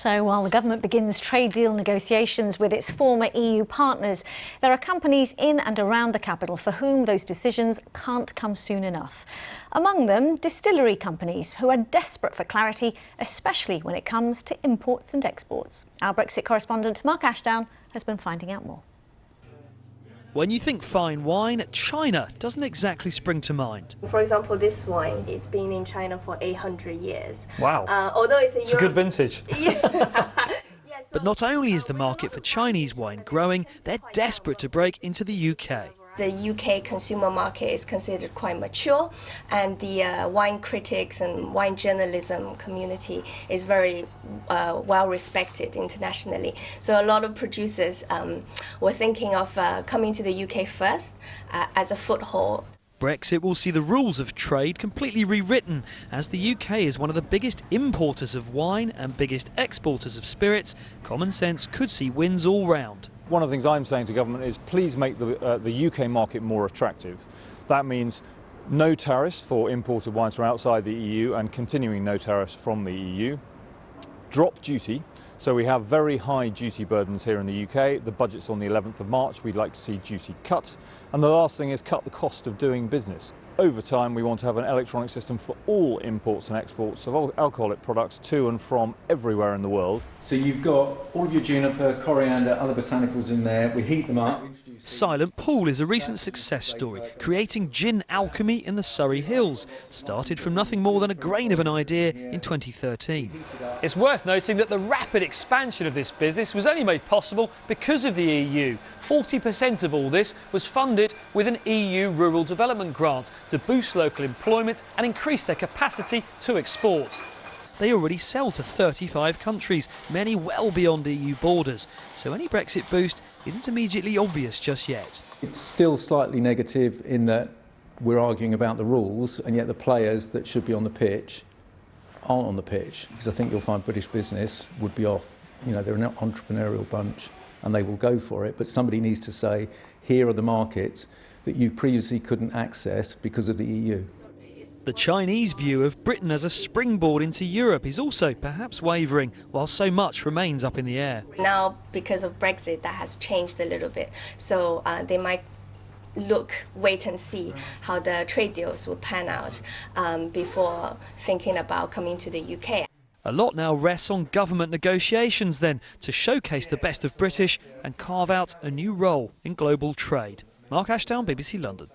So while the government begins trade deal negotiations with its former EU partners, there are companies in and around the capital for whom those decisions can't come soon enough. Among them, distillery companies who are desperate for clarity, especially when it comes to imports and exports. Our Brexit correspondent Mark Ashdown has been finding out more. When you think fine wine, China doesn't exactly spring to mind. For example, this wine, it's been in China for 800 years. Wow. Although it's a good vintage. But not only is the market for Chinese wine growing, they're desperate to break into the UK. The UK consumer market is considered quite mature, and the wine critics and wine journalism community is very well respected internationally. So a lot of producers were thinking of coming to the UK first as a foothold. Brexit will see the rules of trade completely rewritten, as the UK is one of the biggest importers of wine and biggest exporters of spirits. Common sense could see wins all round. One of the things I'm saying to government is please make the UK market more attractive. That means no tariffs for imported wines from outside the EU and continuing no tariffs from the EU. Drop duty, so we have very high duty burdens here in the UK. The budget's on the 11th of March. We'd like to see duty cut. And the last thing is cut the cost of doing business. Over time, we want to have an electronic system for all imports and exports of alcoholic products to and from everywhere in the world. So you've got all of your juniper, coriander, other botanicals in there. We heat them up. Silent Pool is a recent success story, creating gin alchemy in the Surrey Hills. Started from nothing more than a grain of an idea in 2013. It's worth noting that the rapid expansion of this business was only made possible because of the EU. 40% of all this was funded with an EU rural development grant to boost local employment and increase their capacity to export. They already sell to 35 countries, many well beyond EU borders, so any Brexit boost isn't immediately obvious just yet. It's still slightly negative in that we're arguing about the rules, and yet the players that should be on the pitch aren't on the pitch, because I think you'll find British business would be off. You know, they're an entrepreneurial bunch and they will go for it, but somebody needs to say, here are the markets that you previously couldn't access because of the EU. The Chinese view of Britain as a springboard into Europe is also perhaps wavering, while so much remains up in the air. Now, because of Brexit, that has changed a little bit. So they might wait and see how the trade deals will pan out before thinking about coming to the UK. A lot now rests on government negotiations then, to showcase the best of British and carve out a new role in global trade. Mark Ashdown, BBC London.